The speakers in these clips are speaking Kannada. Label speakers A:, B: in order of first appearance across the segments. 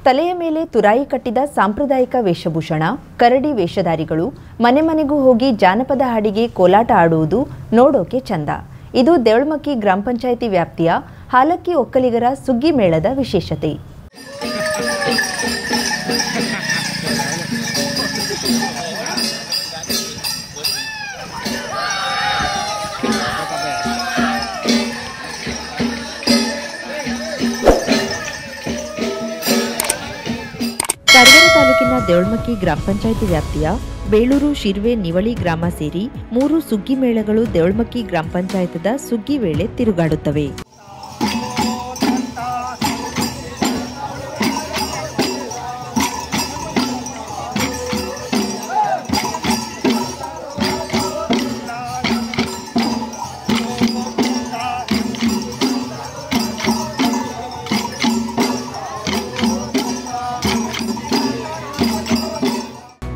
A: ತಲೆಯ ಮೇಲೆ ತುರಾಯಿ ಕಟ್ಟಿದ ಸಾಂಪ್ರದಾಯಿಕ ವೇಷಭೂಷಣ, ಕರಡಿ ವೇಷಧಾರಿಗಳು ಮನೆ ಮನೆಗೂ ಹೋಗಿ ಜಾನಪದ ಹಾಡಿಗೆ ಕೋಲಾಟ ಆಡುವುದು ನೋಡೋಕೆ ಚಂದ. ಇದು ದೇವಳಮಕ್ಕಿ ಗ್ರಾಮ ಪಂಚಾಯಿತಿ ವ್ಯಾಪ್ತಿಯ ಹಾಲಕ್ಕಿ ಒಕ್ಕಲಿಗರ ಸುಗ್ಗಿ ಮೇಳದ ವಿಶೇಷತೆ. ಕಾರವಾರ ತಾಲೂಕಿನ ದೇವಳಮಕ್ಕಿ ಗ್ರಾಮ ಪಂಚಾಯಿತಿ ವ್ಯಾಪ್ತಿಯ ಬೇಳೂರು, ಶಿರ್ವೆ, ನಿವಳಿ ಗ್ರಾಮ ಸೇರಿ 3 ಸುಗ್ಗಿ ಮೇಳಗಳು ದೇವಳಮಕ್ಕಿ ಗ್ರಾಮ ಪಂಚಾಯತದ ಸುಗ್ಗಿ ವೇಳೆ ತಿರುಗಾಡುತ್ತವೆ.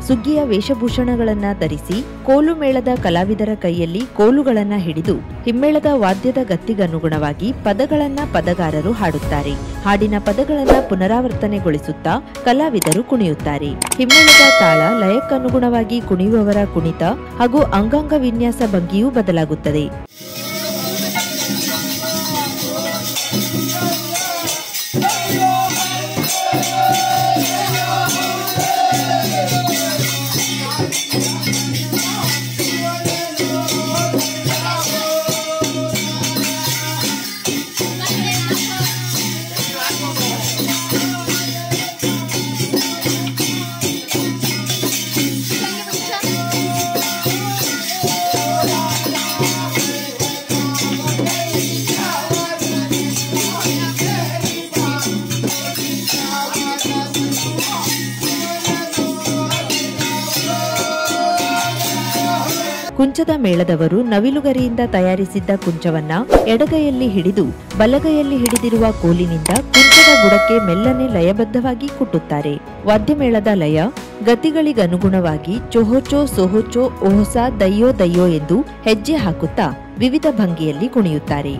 A: ಸುಗ್ಗಿಯ ವೇಷಭೂಷಣಗಳನ್ನು ಧರಿಸಿ ಕೋಲು ಮೇಳದ ಕಲಾವಿದರ ಕೈಯಲ್ಲಿ ಕೋಲುಗಳನ್ನು ಹಿಡಿದು ಹಿಮ್ಮೇಳದ ವಾದ್ಯದ ಗತ್ತಿಗನುಗುಣವಾಗಿ ಪದಗಳನ್ನು ಪದಗಾರರು ಹಾಡುತ್ತಾರೆ. ಹಾಡಿನ ಪದಗಳನ್ನು ಪುನರಾವರ್ತನೆಗೊಳಿಸುತ್ತಾ ಕಲಾವಿದರು ಕುಣಿಯುತ್ತಾರೆ. ಹಿಮ್ಮೇಳದ ತಾಳ ಲಯಕ್ಕನುಗುಣವಾಗಿ ಕುಣಿಯುವವರ ಕುಣಿತ ಹಾಗೂ ಅಂಗಾಂಗ ವಿನ್ಯಾಸ ಭಂಗಿಯೂ ಬದಲಾಗುತ್ತದೆ. ಕುಂಚದ ಮೇಳದವರು ನವಿಲುಗರಿಯಿಂದ ತಯಾರಿಸಿದ್ದ ಕುಂಚವನ್ನ ಎಡಗೈಯಲ್ಲಿ ಹಿಡಿದು ಬಲಗೈಯಲ್ಲಿ ಹಿಡಿದಿರುವ ಕೋಲಿನಿಂದ ಕುಂಚದ ಬುಡಕ್ಕೆ ಮೆಲ್ಲನೆ ಲಯಬದ್ಧವಾಗಿ ಕುಟ್ಟುತ್ತಾರೆ. ವಾದ್ಯಮೇಳದ ಲಯ ಗತಿಗಳಿಗನುಗುಣವಾಗಿ ಚೊಹೋಚೋ, ಸೊಹೋಚೋ, ಓಹಸಾ, ದಯ್ಯೋ ದಯ್ಯೋ ಎಂದು ಹೆಜ್ಜೆ ಹಾಕುತ್ತಾ ವಿವಿಧ ಭಂಗಿಯಲ್ಲಿ ಕುಣಿಯುತ್ತಾರೆ.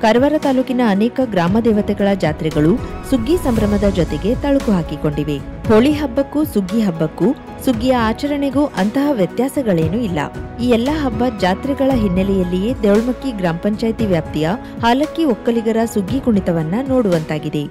A: ಕಾರವಾರ ತಾಲೂಕಿನ ಅನೇಕ ಗ್ರಾಮ ದೇವತೆಗಳ ಜಾತ್ರೆಗಳು ಸುಗ್ಗಿ ಸಂಭ್ರಮದ ಜೊತೆಗೆ ತಳುಕು ಹಾಕಿಕೊಂಡಿವೆ. ಹೋಳಿ ಹಬ್ಬಕ್ಕೂ ಸುಗ್ಗಿ ಹಬ್ಬಕ್ಕೂ, ಸುಗ್ಗಿಯ ಆಚರಣೆಗೂ ಅಂತಹ ವ್ಯತ್ಯಾಸಗಳೇನೂ ಇಲ್ಲ. ಈ ಎಲ್ಲ ಹಬ್ಬ ಜಾತ್ರೆಗಳ ಹಿನ್ನೆಲೆಯಲ್ಲಿಯೇ ದೇವಳಮಕ್ಕಿ ಗ್ರಾಮ ಪಂಚಾಯಿತಿ ವ್ಯಾಪ್ತಿಯ ಹಾಲಕ್ಕಿ ಒಕ್ಕಲಿಗರ ಸುಗ್ಗಿ ಕುಣಿತವನ್ನ ನೋಡುವಂತಾಗಿದೆ.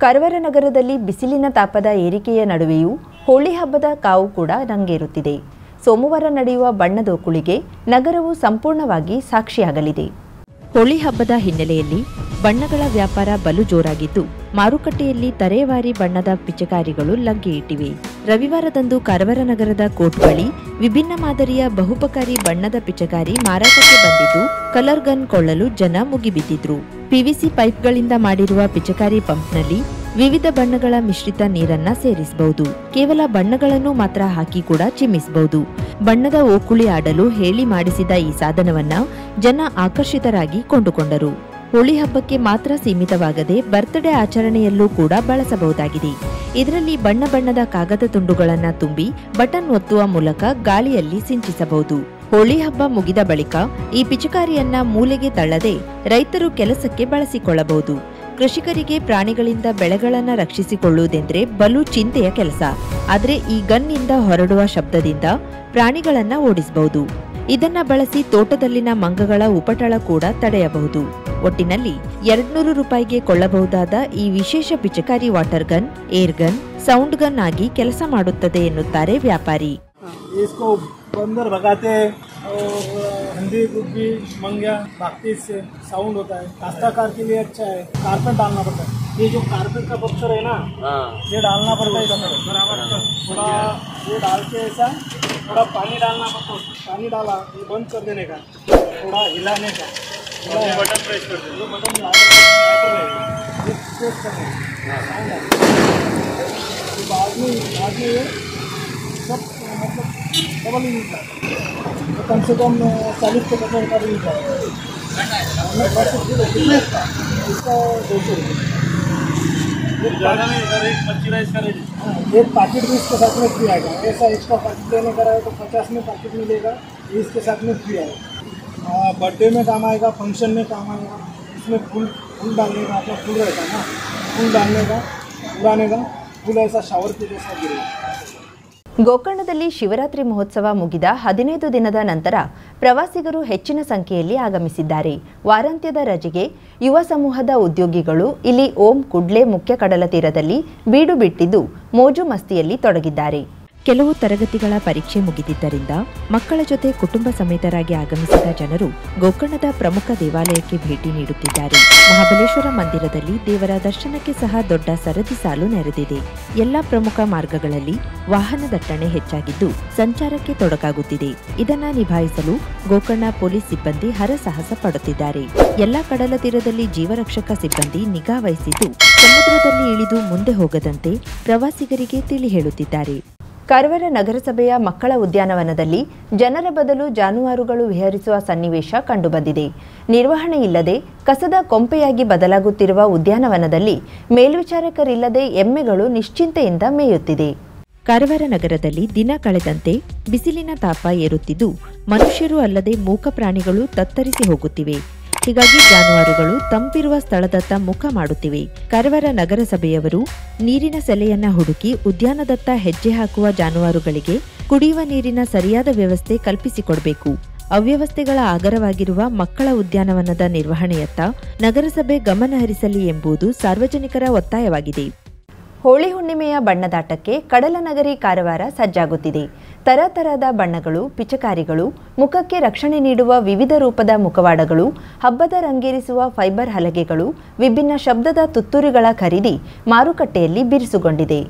A: ಕರವರ ನಗರದಲ್ಲಿ ಬಿಸಿಲಿನ ತಾಪದ ಏರಿಕೆಯ ನಡುವೆಯೂ ಹೋಳಿ ಹಬ್ಬದ ಕಾವು ಕೂಡ ರಂಗೇರುತ್ತಿದೆ. ಸೋಮವಾರ ನಡೆಯುವ ಬಣ್ಣದೋಕುಳಿಗೆ ನಗರವು ಸಂಪೂರ್ಣವಾಗಿ ಸಾಕ್ಷಿಯಾಗಲಿದೆ. ಹೋಳಿ ಹಬ್ಬದ ಹಿನ್ನೆಲೆಯಲ್ಲಿ ಬಣ್ಣಗಳ ವ್ಯಾಪಾರ ಬಲು ಜೋರಾಗಿದ್ದು, ಮಾರುಕಟ್ಟೆಯಲ್ಲಿ ತರೇವಾರಿ ಬಣ್ಣದ ಪಿಚಕಾರಿಗಳು ಲಗ್ಗೆ ಇಟ್ಟಿವೆ. ರವಿವಾರದಂದು ಕರವರ ನಗರದ ಕೋರ್ಟ್ ಬಳಿ ವಿಭಿನ್ನ ಮಾದರಿಯ ಬಹುಪಕಾರಿ ಬಣ್ಣದ ಪಿಚಕಾರಿ ಮಾರಾಟಕ್ಕೆ ಬಂದಿದ್ದು, ಕಲರ್ ಗನ್ ಕೊಳ್ಳಲು ಜನ ಮುಗಿಬಿದ್ದಿದ್ರು. ಪಿವಿಸಿ ಪೈಪ್ಗಳಿಂದ ಮಾಡಿರುವ ಪಿಚಕಾರಿ ಪಂಪ್ನಲ್ಲಿ ವಿವಿಧ ಬಣ್ಣಗಳ ಮಿಶ್ರಿತ ನೀರನ್ನ ಸೇರಿಸಬಹುದು. ಕೇವಲ ಬಣ್ಣಗಳನ್ನು ಮಾತ್ರ ಹಾಕಿ ಕೂಡ ಚಿಮ್ಮಿಸಬಹುದು. ಬಣ್ಣದ ಓಕುಳಿ ಆಡಲು ಹೇಳಿ ಮಾಡಿಸಿದ ಈ ಸಾಧನವನ್ನ ಜನ ಆಕರ್ಷಿತರಾಗಿ ಕೊಂಡುಕೊಂಡರು. ಹೋಳಿ ಹಬ್ಬಕ್ಕೆ ಮಾತ್ರ ಸೀಮಿತವಾಗದೆ ಬರ್ತ್ಡೇ ಆಚರಣೆಯಲ್ಲೂ ಕೂಡ ಬಳಸಬಹುದಾಗಿದೆ. ಇದರಲ್ಲಿ ಬಣ್ಣ ಬಣ್ಣದ ಕಾಗದ ತುಂಡುಗಳನ್ನ ತುಂಬಿ ಬಟನ್ ಒತ್ತುವ ಮೂಲಕ ಗಾಳಿಯಲ್ಲಿ ಸಿಂಚಿಸಬಹುದು. ಹೋಳಿ ಹಬ್ಬ ಮುಗಿದ ಬಳಿಕ ಈ ಪಿಚಕಾರಿಯನ್ನ ಮೂಲೆಗೆ ತಳ್ಳದೆ ರೈತರು ಕೆಲಸಕ್ಕೆ ಬಳಸಿಕೊಳ್ಳಬಹುದು. ಕೃಷಿಕರಿಗೆ ಪ್ರಾಣಿಗಳಿಂದ ಬೆಳೆಗಳನ್ನ ರಕ್ಷಿಸಿಕೊಳ್ಳುವುದೆಂದ್ರೆ ಬಲು ಚಿಂತೆಯ ಕೆಲಸ. ಆದರೆ ಈ ಗನ್ನಿಂದ ಹೊರಡುವ ಶಬ್ದದಿಂದ ಪ್ರಾಣಿಗಳನ್ನ ಓಡಿಸಬಹುದು. ಇದನ್ನ ಬಳಸಿ ತೋಟದಲ್ಲಿನ ಮಂಗಗಳ ಉಪಟಳ ಕೂಡ ತಡೆಯಬಹುದು. ಒಟ್ಟಿನಲ್ಲಿ 200 ರೂಪಾಯಿಗೆ ಕೊಳ್ಳಬಹುದಾದ ಈ ವಿಶೇಷ ಪಿಚಕಾರಿ water gun, air gun, sound gun ಆಗಿ ಕೆಲಸ ಮಾಡುತ್ತದೆ ಎನ್ನುತ್ತಾರೆ ವ್ಯಾಪಾರಿ.
B: इसको बंदर भगाते हैं और हंडी गुब्बी मंगिया भागती इससे साउंड होता है. काश्तकार के लिए अच्छा है. कारपेट डालना पड़ता है. ये जो कारपेट का बक्सर है ना, ये डालना पड़ता है इधर बराबर. थोड़ा वो डाल के ऐसा थोड़ा पानी डालना पड़ता है. पानी डाला ये बंद कर देने का, थोड़ा हिलाने का, बटन प्रेस कर देना. बटन प्रेस करना बाद में ये सब मतलब डबल ही मिलता है. कम से कम 40 से 50 का भी मिलता है. इसका 200 रुपये ज़्यादा नहीं सर. एक 25 इसका रेट. एक पैकेट भी इसके साथ में फ्री आएगा. ऐसा इसका पैकेट लेने का रहे तो 50 में पैकेट मिलेगा. इसके साथ में फ्री आएगा. बर्थडे में काम आएगा, फंक्शन में काम आएगा. इसमें फूल डालने का, अपना फूल रहता है ना, फूल डालने का, उड़ाने का, फूल ऐसा शावर के जैसा गिरेगा.
A: ಗೋಕರ್ಣದಲ್ಲಿ ಶಿವರಾತ್ರಿ ಮಹೋತ್ಸವ ಮುಗಿದ 15 ದಿನದ ನಂತರ ಪ್ರವಾಸಿಗರು ಹೆಚ್ಚಿನ ಸಂಖ್ಯೆಯಲ್ಲಿ ಆಗಮಿಸಿದ್ದಾರೆ. ವಾರಾಂತ್ಯದ ರಜೆಗೆ ಯುವ ಸಮೂಹದ ಉದ್ಯೋಗಿಗಳು ಇಲ್ಲಿ ಓಂ ಕುಡ್ಲೆ ಮುಖ್ಯ ಕಡಲ ತೀರದಲ್ಲಿ ಬೀಡು ಬಿಟ್ಟಿದ್ದು ಮೋಜು ಮಸ್ತಿಯಲ್ಲಿ ತೊಡಗಿದ್ದಾರೆ. ಕೆಲವು ತರಗತಿಗಳ ಪರೀಕ್ಷೆ ಮುಗಿದಿದ್ದರಿಂದ ಮಕ್ಕಳ ಜೊತೆ ಕುಟುಂಬ ಸಮೇತರಾಗಿ ಆಗಮಿಸಿದ ಜನರು ಗೋಕರ್ಣದ ಪ್ರಮುಖ ದೇವಾಲಯಕ್ಕೆ ಭೇಟಿ ನೀಡುತ್ತಿದ್ದಾರೆ. ಮಹಾಬಲೇಶ್ವರ ಮಂದಿರದಲ್ಲಿ ದೇವರ ದರ್ಶನಕ್ಕೆ ಸಹ ದೊಡ್ಡ ಸರದಿ ಸಾಲು ನೆರೆದಿದೆ. ಎಲ್ಲಾ ಪ್ರಮುಖ ಮಾರ್ಗಗಳಲ್ಲಿ ವಾಹನ ದಟ್ಟಣೆ ಹೆಚ್ಚಾಗಿದ್ದು ಸಂಚಾರಕ್ಕೆ ತೊಡಕಾಗುತ್ತಿದೆ. ಇದನ್ನ ನಿಭಾಯಿಸಲು ಗೋಕರ್ಣ ಪೊಲೀಸ್ ಸಿಬ್ಬಂದಿ ಹರಸಾಹಸ ಪಡುತ್ತಿದ್ದಾರೆ. ಎಲ್ಲಾ ಕಡಲ ತೀರದಲ್ಲಿ ಜೀವರಕ್ಷಕ ಸಿಬ್ಬಂದಿ ನಿಗಾ ವಹಿಸಿದ್ದು ಸಮುದ್ರದಲ್ಲಿ ಇಳಿದು ಮುಂದೆ ಹೋಗದಂತೆ ಪ್ರವಾಸಿಗರಿಗೆ ತಿಳಿ ಹೇಳುತ್ತಿದ್ದಾರೆ. ಕರವರ ನಗರಸಭೆಯ ಮಕ್ಕಳ ಉದ್ಯಾನವನದಲ್ಲಿ ಜನರ ಬದಲು ಜಾನುವಾರುಗಳು ವಿಹರಿಸುವ ಸನ್ನಿವೇಶ ಕಂಡುಬಂದಿದೆ. ನಿರ್ವಹಣೆ ಇಲ್ಲದೆ ಕಸದ ಕೊಂಪೆಯಾಗಿ ಬದಲಾಗುತ್ತಿರುವ ಉದ್ಯಾನವನದಲ್ಲಿ ಮೇಲ್ವಿಚಾರಕರಿಲ್ಲದೆ ಎಮ್ಮೆಗಳು ನಿಶ್ಚಿಂತೆಯಿಂದ ಮೇಯುತ್ತಿದೆ. ಕರವರ ನಗರದಲ್ಲಿ ದಿನ ಕಳೆದಂತೆ ಬಿಸಿಲಿನ ತಾಪ ಏರುತ್ತಿದ್ದು ಮನುಷ್ಯರು ಅಲ್ಲದೆ ಮೂಕ ಪ್ರಾಣಿಗಳು ತತ್ತರಿಸಿ ಹೋಗುತ್ತಿವೆ. ಹೀಗಾಗಿ ಜಾನುವಾರುಗಳು ತಂಪಿರುವ ಸ್ಥಳದತ್ತ ಮುಖ ಮಾಡುತ್ತಿವೆ. ಕರವರ ನಗರಸಭೆಯವರು ನೀರಿನ ಸೆಲೆಯನ್ನ ಹುಡುಕಿ ಉದ್ಯಾನದತ್ತ ಹೆಜ್ಜೆ ಹಾಕುವ ಜಾನುವಾರುಗಳಿಗೆ ಕುಡಿಯುವ ನೀರಿನ ಸರಿಯಾದ ವ್ಯವಸ್ಥೆ ಕಲ್ಪಿಸಿಕೊಡಬೇಕು. ಅವ್ಯವಸ್ಥೆಗಳ ಆಗರವಾಗಿರುವ ಮಕ್ಕಳ ಉದ್ಯಾನವನದ ನಿರ್ವಹಣೆಯತ್ತ ನಗರಸಭೆ ಗಮನ ಹರಿಸಲಿ ಎಂಬುದು ಸಾರ್ವಜನಿಕರ ಒತ್ತಾಯವಾಗಿದೆ. ಹೋಳಿ ಹುಣ್ಣಿಮೆಯ ಬಣ್ಣದಾಟಕ್ಕೆ ಕಡಲ ನಗರಿ ಕಾರವಾರ ಸಜ್ಜಾಗುತ್ತಿದೆ. ತರತರದ ಬಣ್ಣಗಳು, ಪಿಚಕಾರಿಗಳು, ಮುಖಕ್ಕೆ ರಕ್ಷಣೆ ನೀಡುವ ವಿವಿಧ ರೂಪದ ಮುಖವಾಡಗಳು, ಹಬ್ಬದ ರಂಗೇರಿಸುವ ಫೈಬರ್ ಹಲಗೆಗಳು, ವಿಭಿನ್ನ ಶಬ್ದದ ತುತ್ತೂರಿಗಳ ಖರೀದಿ ಮಾರುಕಟ್ಟೆಯಲ್ಲಿ ಬಿರುಸುಗೊಂಡಿದೆ.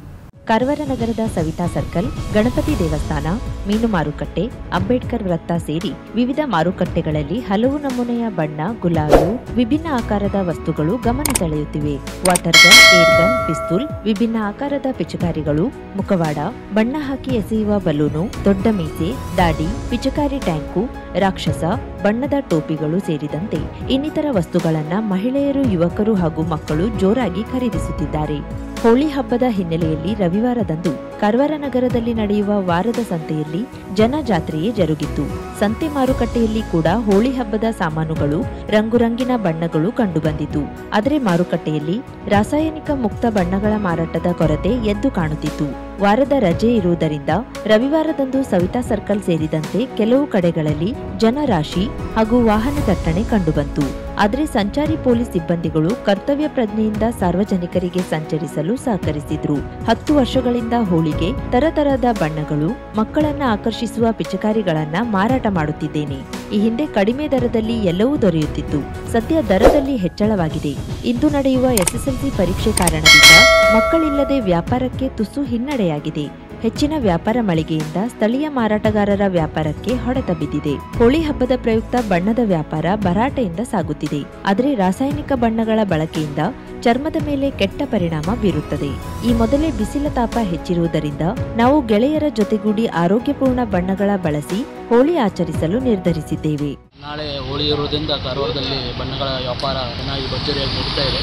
A: ಕಾರವಾರ ನಗರದ ಸವಿತಾ ಸರ್ಕಲ್, ಗಣಪತಿ ದೇವಸ್ಥಾನ, ಮೀನು ಮಾರುಕಟ್ಟೆ, ಅಂಬೇಡ್ಕರ್ ವೃತ್ತ ಸೇರಿ ವಿವಿಧ ಮಾರುಕಟ್ಟೆಗಳಲ್ಲಿ ಹಲವು ನಮೂನೆಯ ಬಣ್ಣ, ಗುಲಾಬಿ, ವಿಭಿನ್ನ ಆಕಾರದ ವಸ್ತುಗಳು ಗಮನ ಸೆಳೆಯುತ್ತಿವೆ. ವಾಟರ್ ಗನ್, ಏರ್ ಗನ್, ಪಿಸ್ತೂಲ್, ವಿಭಿನ್ನ ಆಕಾರದ ಪಿಚಕಾರಿಗಳು, ಮುಖವಾಡ, ಬಣ್ಣ ಹಾಕಿ ಎಸೆಯುವ ಬಲೂನು, ದೊಡ್ಡ ಮೀಸೆ, ದಾಡಿ, ಪಿಚಕಾರಿ ಟ್ಯಾಂಕು, ರಾಕ್ಷಸ, ಬಣ್ಣದ ಟೋಪಿಗಳು ಸೇರಿದಂತೆ ಇನ್ನಿತರ ವಸ್ತುಗಳನ್ನ ಮಹಿಳೆಯರು, ಯುವಕರು ಹಾಗೂ ಮಕ್ಕಳು ಜೋರಾಗಿ ಖರೀದಿಸುತ್ತಿದ್ದಾರೆ. ಹೋಳಿ ಹಬ್ಬದ ಹಿನ್ನೆಲೆಯಲ್ಲಿ ರವಿವಾರದಂದು ಕಾರವಾರ ನಗರದಲ್ಲಿ ನಡೆಯುವ ವಾರದ ಸಂತೆಯಲ್ಲಿ ಜನಜಾತ್ರೆಯೇ ಜರುಗಿತ್ತು. ಸಂತೆ ಮಾರುಕಟ್ಟೆಯಲ್ಲಿ ಕೂಡ ಹೋಳಿ ಹಬ್ಬದ ಸಾಮಾನುಗಳು, ರಂಗುರಂಗಿನ ಬಣ್ಣಗಳು ಕಂಡುಬಂದಿತು. ಆದರೆ ಮಾರುಕಟ್ಟೆಯಲ್ಲಿ ರಾಸಾಯನಿಕ ಮುಕ್ತ ಬಣ್ಣಗಳ ಮಾರಾಟದ ಕೊರತೆ ಎದ್ದು ಕಾಣುತ್ತಿತ್ತು. ವಾರದ ರಜೆ ಇರುವುದರಿಂದ ರವಿವಾರದಂದು ಸವಿತಾ ಸರ್ಕಲ್ ಸೇರಿದಂತೆ ಕೆಲವು ಕಡೆಗಳಲ್ಲಿ ಜನರಾಶಿ ಹಾಗೂ ವಾಹನ ದಟ್ಟಣೆ ಕಂಡುಬಂತು. ಆದರೆ ಸಂಚಾರಿ ಪೊಲೀಸ್ ಸಿಬ್ಬಂದಿಗಳು ಕರ್ತವ್ಯ ಪ್ರಜ್ಞೆಯಿಂದ ಸಾರ್ವಜನಿಕರಿಗೆ ಸಂಚರಿಸಲು ಸಹಕರಿಸಿದ್ರು. 10 ವರ್ಷಗಳಿಂದ ಹೋಳಿಗೆ, ತರತರದ ಬಣ್ಣಗಳು, ಮಕ್ಕಳನ್ನ ಆಕರ್ಷಿಸುವ ಪಿಚಕಾರಿಗಳನ್ನ ಮಾರಾಟ ಮಾಡುತ್ತಿದ್ದೇನೆ. ಈ ಹಿಂದೆ ಕಡಿಮೆ ದರದಲ್ಲಿ ಎಲ್ಲವೂ ದೊರೆಯುತ್ತಿತ್ತು. ಸದ್ಯ ದರದಲ್ಲಿ ಹೆಚ್ಚಳವಾಗಿದೆ. ಇಂದು ನಡೆಯುವ SSLC ಪರೀಕ್ಷೆ ಕಾರಣದಿಂದ ಮಕ್ಕಳಿಲ್ಲದೆ ವ್ಯಾಪಾರಕ್ಕೆ ತುಸು ಹಿನ್ನಡೆಯಾಗಿದೆ. ಹೆಚ್ಚಿನ ವ್ಯಾಪಾರ ಮಳಿಗೆಯಿಂದ ಸ್ಥಳೀಯ ಮಾರಾಟಗಾರರ ವ್ಯಾಪಾರಕ್ಕೆ ಹೊಡೆತ ಬಿದ್ದಿದೆ. ಹೋಳಿ ಹಬ್ಬದ ಪ್ರಯುಕ್ತ ಬಣ್ಣದ ವ್ಯಾಪಾರ ಭರಾಟೆಯಿಂದ ಸಾಗುತ್ತಿದೆ. ಆದರೆ ರಾಸಾಯನಿಕ ಬಣ್ಣಗಳ ಬಳಕೆಯಿಂದ ಚರ್ಮದ ಮೇಲೆ ಕೆಟ್ಟ ಪರಿಣಾಮ ಬೀರುತ್ತದೆ. ಈ ಮೊದಲೇ ಬಿಸಿಲ ತಾಪ ಹೆಚ್ಚಿರುವುದರಿಂದ ನಾವು ಗೆಳೆಯರ ಜೊತೆಗೂಡಿ ಆರೋಗ್ಯಪೂರ್ಣ ಬಣ್ಣಗಳ ಬಳಸಿ ಹೋಳಿ ಆಚರಿಸಲು ನಿರ್ಧರಿಸಿದ್ದೇವೆ.
C: ನಾಳೆ ಹೋಳಿ ಇರುವುದರಿಂದ ಕಾರವಾರದಲ್ಲಿ ಬಣ್ಣಗಳ ವ್ಯಾಪಾರ ಚೆನ್ನಾಗಿ ಭರ್ಜರಿಯಾಗಿ ನಡೀತಾ ಇದೆ.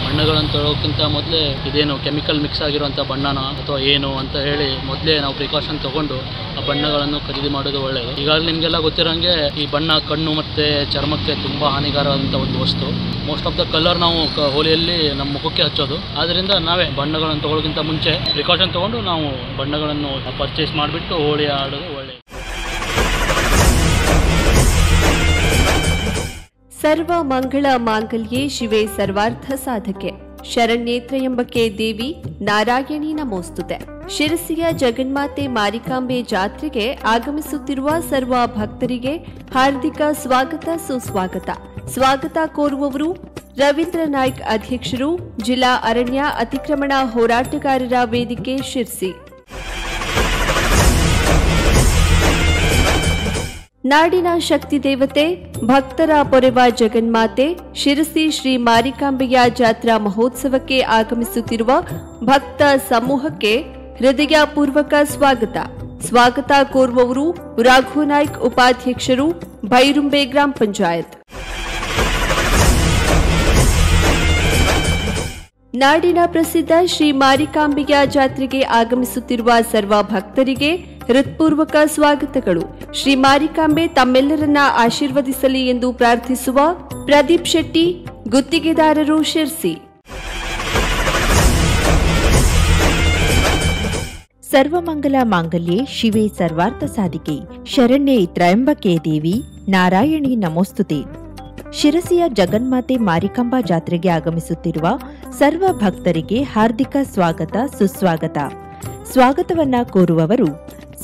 C: ಬಣ್ಣಗಳನ್ನು ತೊಗೊಳ್ಳೋಕ್ಕಿಂತ ಮೊದಲೇ ಇದೇನು ಕೆಮಿಕಲ್ ಮಿಕ್ಸ್ ಆಗಿರುವಂಥ ಬಣ್ಣನ ಅಥವಾ ಏನು ಅಂತ ಹೇಳಿ ಮೊದಲೇ ನಾವು ಪ್ರಿಕಾಷನ್ ತಗೊಂಡು ಆ ಬಣ್ಣಗಳನ್ನು ಖರೀದಿ ಮಾಡೋದು ಒಳ್ಳೆಯದು. ಈಗಾಗಲೇ ನಿಮಗೆಲ್ಲ ಗೊತ್ತಿರೋಂಗೆ ಈ ಬಣ್ಣ ಕಣ್ಣು ಮತ್ತು ಚರ್ಮಕ್ಕೆ ತುಂಬ ಹಾನಿಕಾರವಾದಂಥ ಒಂದು ವಸ್ತು. ಮೋಸ್ಟ್ ಆಫ್ ದ ಕಲರ್ ನಾವು ಹೋಳಿಯಲ್ಲಿ ನಮ್ಮ ಮುಖಕ್ಕೆ ಹಚ್ಚೋದು. ಆದ್ದರಿಂದ ನಾವೇ ಬಣ್ಣಗಳನ್ನು ತೊಗೊಳ್ಳೋಕ್ಕಿಂತ ಮುಂಚೆ ಪ್ರಿಕಾಷನ್ ತೊಗೊಂಡು ನಾವು ಬಣ್ಣಗಳನ್ನು ಪರ್ಚೇಸ್ ಮಾಡಿಬಿಟ್ಟು ಹೋಳಿ ಆಡೋದು ಒಳ್ಳೆಯದು.
D: ಸರ್ವ ಮಂಗಳ ಮಾಂಗಲ್ಯೆ ಶಿವೆ ಸರ್ವಾರ್ಥ ಸಾಧಕೆ ಶರಣ್ಯೇ ತ್ರ್ಯಂಬಕೆ ದೇವಿ ನಾರಾಯಣಿ ನಮೋಸ್ತುತೆ. ಶಿರಸಿಯ ಜಗನ್ಮಾತೆ ಮಾರಿಕಾಂಬೆ ಜಾತ್ರೆಗೆ ಆಗಮಿಸುತ್ತಿರುವ ಸರ್ವ ಭಕ್ತರಿಗೆ ಹಾರ್ದಿಕ ಸ್ವಾಗತ ಸುಸ್ವಾಗತ. ಸ್ವಾಗತ ಕೋರುವವರು ರವೀಂದ್ರ ನಾಯ್ಕ್, ಅಧ್ಯಕ್ಷರು, ಜಿಲ್ಲಾ ಅರಣ್ಯ ಅತಿಕ್ರಮಣ ಹೋರಾಟಗಾರರ ವೇದಿಕೆ ಶಿರ್ಸಿ. ನಾಡಿನ ಶಕ್ತಿ ದೇವತೆ, ಭಕ್ತರ ಪೊರೆವ ಜಗನ್ಮಾತೆ ಶಿರಸಿ ಶ್ರೀ ಮಾರಿಕಾಂಬೆಯ ಜಾತ್ರಾ ಮಹೋತ್ಸವಕ್ಕೆ ಆಗಮಿಸುತ್ತಿರುವ ಭಕ್ತ ಸಮೂಹಕ್ಕೆ ಹೃದಯಪೂರ್ವಕ ಸ್ವಾಗತ. ಸ್ವಾಗತ ಕೋರುವವರು ರಾಘುನಾಯ್ಕ್, ಉಪಾಧ್ಯಕ್ಷರು, ಭೈರುಂಬೆ ಗ್ರಾಮ ಪಂಚಾಯತ್. ನಾಡಿನ ಪ್ರಸಿದ್ಧ ಶ್ರೀ ಮಾರಿಕಾಂಬೆಯ ಜಾತ್ರೆಗೆ ಆಗಮಿಸುತ್ತಿರುವ ಸರ್ವ ಭಕ್ತರಿಗೆ ಹೃತ್ಪೂರ್ವಕ ಸ್ವಾಗತಗಳು. ಶ್ರೀ ಮಾರಿಕಾಂಬೆ ತಮ್ಮೆಲ್ಲರನ್ನ ಆಶೀರ್ವದಿಸಲಿ ಎಂದು ಪ್ರಾರ್ಥಿಸುವ ಪ್ರದೀಪ್ ಶೆಟ್ಟಿ, ಗುತ್ತಿಗೆದಾರರು, ಶಿರ್ಸಿ.
A: ಸರ್ವಮಂಗಲ ಮಾಂಗಲ್ಯೆ ಶಿವೆ ಸರ್ವಾರ್ಥ ಸಾಧಿಕೆ ಶರಣ್ಯೇ ತ್ರ್ಯಂಬಕೆ ದೇವಿ ನಾರಾಯಣಿ ನಮೋಸ್ತುತೆ. ಶಿರಸಿಯ ಜಗನ್ಮಾತೆ ಮಾರಿಕಾಂಬಾ ಜಾತ್ರೆಗೆ ಆಗಮಿಸುತ್ತಿರುವ ಸರ್ವ ಭಕ್ತರಿಗೆ ಹಾರ್ದಿಕ ಸ್ವಾಗತ ಸುಸ್ವಾಗತ. ಸ್ವಾಗತವನ್ನ ಕೋರುವವರು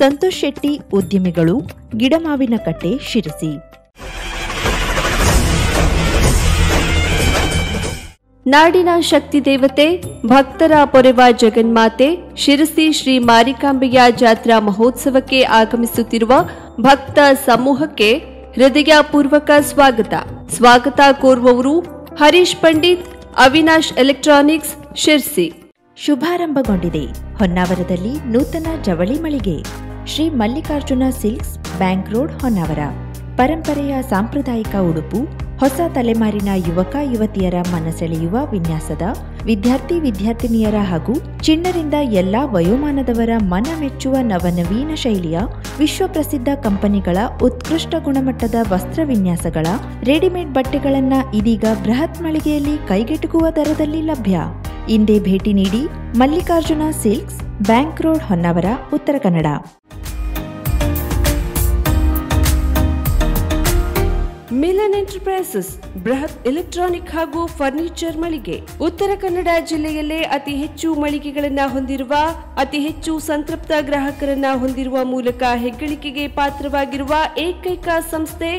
A: ಸಂತೋಷ್ ಶೆಟ್ಟಿ, ಉದ್ಯಮಿಗಳು, ಗಿಡಮಾವಿನಕಟ್ಟೆ, ಶಿರಸಿ.
D: ನಾಡಿನ ಶಕ್ತಿ ದೇವತೆ, ಭಕ್ತರ ಪೊರೆವ ಜಗನ್ಮಾತೆ ಶಿರಸಿ ಶ್ರೀ ಮಾರಿಕಾಂಬೆಯ ಜಾತ್ರಾ ಮಹೋತ್ಸವಕ್ಕೆ ಆಗಮಿಸುತ್ತಿರುವ ಭಕ್ತ ಸಮೂಹಕ್ಕೆ ಹೃದಯಪೂರ್ವಕ ಸ್ವಾಗತ. ಸ್ವಾಗತ ಕೋರುವವರು ಹರೀಶ್ ಪಂಡಿತ್, ಅವಿನಾಶ್ ಎಲೆಕ್ಟ್ರಾನಿಕ್ಸ್, ಶಿರ್ಸಿ.
A: ಶುಭಾರಂಭಗೊಂಡಿದೆ ಹೊನ್ನಾವರದಲ್ಲಿ ನೂತನ ಜವಳಿ ಮಳಿಗೆ Shri Mallikarjuna silks, bank road, Honnavar. ಪರಂಪರೆಯ ಸಾಂಪ್ರದಾಯಿಕ ಉಡುಪು, ಹೊಸ ತಲೆಮಾರಿನ ಯುವಕ ಯುವತಿಯರ ಮನಸೆಳೆಯುವ ವಿನ್ಯಾಸದ, ವಿದ್ಯಾರ್ಥಿನಿಯರ ಹಾಗೂ ಚಿಣ್ಣರಿಂದ ಎಲ್ಲಾ ವಯೋಮಾನದವರ ಮನ ಮೆಚ್ಚುವ ನವನವೀನ ಶೈಲಿಯ ವಿಶ್ವಪ್ರಸಿದ್ಧ ಕಂಪನಿಗಳ ಉತ್ಕೃಷ್ಟ ಗುಣಮಟ್ಟದ ವಸ್ತ್ರ ವಿನ್ಯಾಸಗಳ ರೆಡಿಮೇಡ್ ಬಟ್ಟೆಗಳನ್ನ ಇದೀಗ ಬೃಹತ್ ಮಳಿಗೆಯಲ್ಲಿ ಕೈಗೆಟುಕುವ ದರದಲ್ಲಿ ಲಭ್ಯ. ಇಂದೇ ಭೇಟಿ ನೀಡಿ Mallikarjuna silks, bank road, Honnavar, Uttara Kannada.
D: Milan enterprises ಬೃಹತ್ ಎಲೆಕ್ಟ್ರಾನಿಕ್ ಹಾಗೂ ಫರ್ನಿಚರ್ ಮಳಿಗೆ. ಉತ್ತರ ಕನ್ನಡ ಜಿಲ್ಲೆಯಲ್ಲೇ ಅತಿ ಹೆಚ್ಚು ಮಳಿಗೆಗಳನ್ನು ಹೊಂದಿರುವ, ಅತಿ ಹೆಚ್ಚು ಸಂತೃಪ್ತ ಗ್ರಾಹಕರನ್ನ ಹೊಂದಿರುವ ಮೂಲಕ ಹೆಗ್ಗಳಿಕೆಗೆ ಪಾತ್ರವಾಗಿರುವ ಏಕೈಕ ಸಂಸ್ಥೆ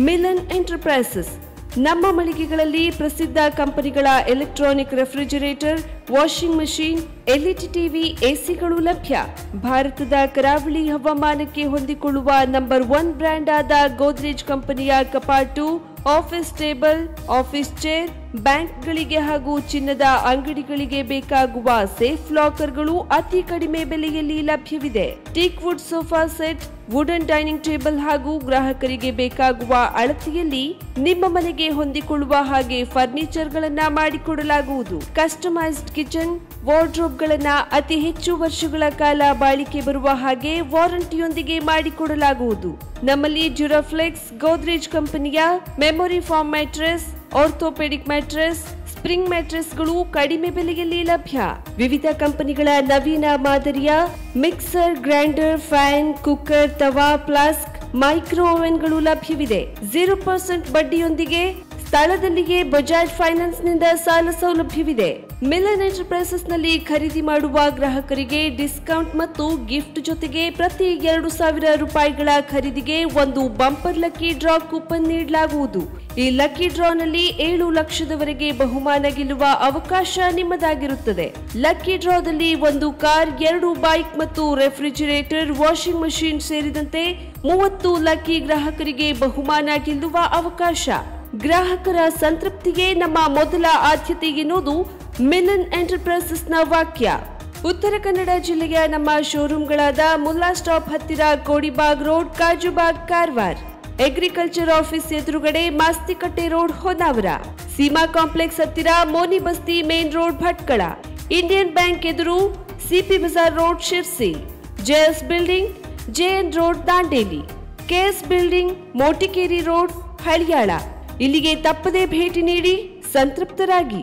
D: ಮಿಲನ್ ಎಂಟರ್ಪ್ರೈಸಸ್. ನಮ್ಮ ಮಳಿಗೆಗಳಲ್ಲಿ ಪ್ರಸಿದ್ಧ ಕಂಪನಿಗಳ electronic refrigerator, washing machine, LED TV, ಎಸಿಗಳು ಲಭ್ಯ. ಭಾರತದ ಕರಾವಳಿ ಹವಾಮಾನಕ್ಕೆ ಹೊಂದಿಕೊಳ್ಳುವ ನಂಬರ್ 1 ಬ್ರ್ಯಾಂಡ್ ಆದ ಗೋದ್ರೇಜ್ ಕಂಪನಿಯ ಕಪಾಟು, ಆಫೀಸ್ ಟೇಬಲ್, ಆಫೀಸ್ ಚೇರ್, ಬ್ಯಾಂಕ್ಗಳಿಗೆ ಹಾಗೂ ಚಿನ್ನದ ಅಂಗಡಿಗಳಿಗೆ ಬೇಕಾಗುವ ಸೇಫ್ ಲಾಕರ್ಗಳು ಅತಿ ಕಡಿಮೆ ಬೆಲೆಯಲ್ಲಿ ಲಭ್ಯವಿದೆ. Teak wood sofa set, wooden dining table ಹಾಗೂ ಗ್ರಾಹಕರಿಗೆ ಬೇಕಾಗುವ ಅಳತೆಯಲ್ಲಿ ನಿಮ್ಮ ಮನೆಗೆ ಹೊಂದಿಕೊಳ್ಳುವ ಹಾಗೆ ಫರ್ನಿಚರ್ ಗಳನ್ನ ಮಾಡಿಕೊಡಲಾಗುವುದು. ಕಸ್ಟಮೈಸ್ಡ್ ಕಿಚನ್, ವಾರ್ಡ್ರೋಬ್ ಗಳನ್ನ ಅತಿ ಹೆಚ್ಚು ವರ್ಷಗಳ ಕಾಲ ಬಾಳಿಕೆ ಬರುವ ಹಾಗೆ ವಾರಂಟಿಯೊಂದಿಗೆ ಮಾಡಿಕೊಡಲಾಗುವುದು. ನಮ್ಮಲ್ಲಿ ಡ್ಯೂರಾಫ್ಲೆಕ್ಸ್, ಗೋದ್ರೇಜ್ ಕಂಪನಿಯ memory foam mattress, orthopedic mattress, spring ಮ್ಯಾಟ್ರೆಸ್ಗಳು ಕಡಿಮೆ ಬೆಲೆಯಲ್ಲಿ ಲಭ್ಯ. ವಿವಿಧ ಕಂಪನಿಗಳ ನವೀನ ಮಾದರಿಯ ಮಿಕ್ಸರ್, ಗ್ರೈಂಡರ್, ಫ್ಯಾನ್, ಕುಕ್ಕರ್, ತವಾ, ಫ್ಲಾಸ್ಕ್, ಮೈಕ್ರೋ ಓವೆನ್ಗಳು ಲಭ್ಯವಿದೆ. 0% ಬಡ್ಡಿಯೊಂದಿಗೆ ಸ್ಥಳದಲ್ಲಿಯೇ ಬಜಾಜ್ ಫೈನಾನ್ಸ್ನಿಂದ ಸಾಲ ಸೌಲಭ್ಯವಿದೆ. ಮಿಲನ್ ಎಂಟರ್ಪ್ರೈಸಸ್ ನಲ್ಲಿ ಖರೀದಿ ಮಾಡುವ ಗ್ರಾಹಕರಿಗೆ ಡಿಸ್ಕೌಂಟ್ ಮತ್ತು ಗಿಫ್ಟ್ ಜೊತೆಗೆ ಪ್ರತಿ 2,000 ರೂಪಾಯಿಗಳ ಖರೀದಿಗೆ ಒಂದು ಬಂಪರ್ ಲಕ್ಕಿ ಡ್ರಾ ಕೂಪನ್ ನೀಡಲಾಗುವುದು. ಈ ಲಕ್ಕಿ ಡ್ರಾನಲ್ಲಿ 7 ಲಕ್ಷದವರೆಗೆ ಬಹುಮಾನ ಗೆಲ್ಲುವ ಅವಕಾಶ ನಿಮ್ಮದಾಗಿರುತ್ತದೆ. ಲಕ್ಕಿ ಡ್ರಾದಲ್ಲಿ 1 ಕಾರ್, 2 ಬೈಕ್ ಮತ್ತು ರೆಫ್ರಿಜಿರೇಟರ್, ವಾಷಿಂಗ್ ಮಷೀನ್ ಸೇರಿದಂತೆ 30 ಲಕ್ಕಿ ಗ್ರಾಹಕರಿಗೆ ಬಹುಮಾನ ಗೆಲ್ಲುವ ಅವಕಾಶ. ಗ್ರಾಹಕರ ಸಂತೃಪ್ತಿಗೆ ನಮ್ಮ ಮೊದಲ ಆದ್ಯತೆ ಎನ್ನುವುದು ಮಿಲನ್ ಎಂಟರ್ಪ್ರೈಸಸ್ನ ವಾಕ್ಯ. ಉತ್ತರ ಕನ್ನಡ ಜಿಲ್ಲೆಯ ನಮ್ಮ ಶೋರೂಮ್ಗಳಾದ ಮುಲ್ಲಾ ಸ್ಟಾಪ್ ಹತ್ತಿರ Kodibag road, Kajubag, Karwar, agriculture office ಎದುರುಗಡೆ ಮಾಸ್ತಿಕಟ್ಟೆ ರೋಡ್, ಹೊನ್ನಾವರ, ಸೀಮಾ ಕಾಂಪ್ಲೆಕ್ಸ್ ಹತ್ತಿರ Moni Basti main road, Bhatkal, Indian bank ಎದುರು CP Bazaar road, Sirsi, JS building, JN road, Dandeli, KS building, Motikeri road, Haliyal. ಇಲ್ಲಿಗೆ ತಪ್ಪದೇ ಭೇಟಿ ನೀಡಿ ಸಂತೃಪ್ತರಾಗಿ.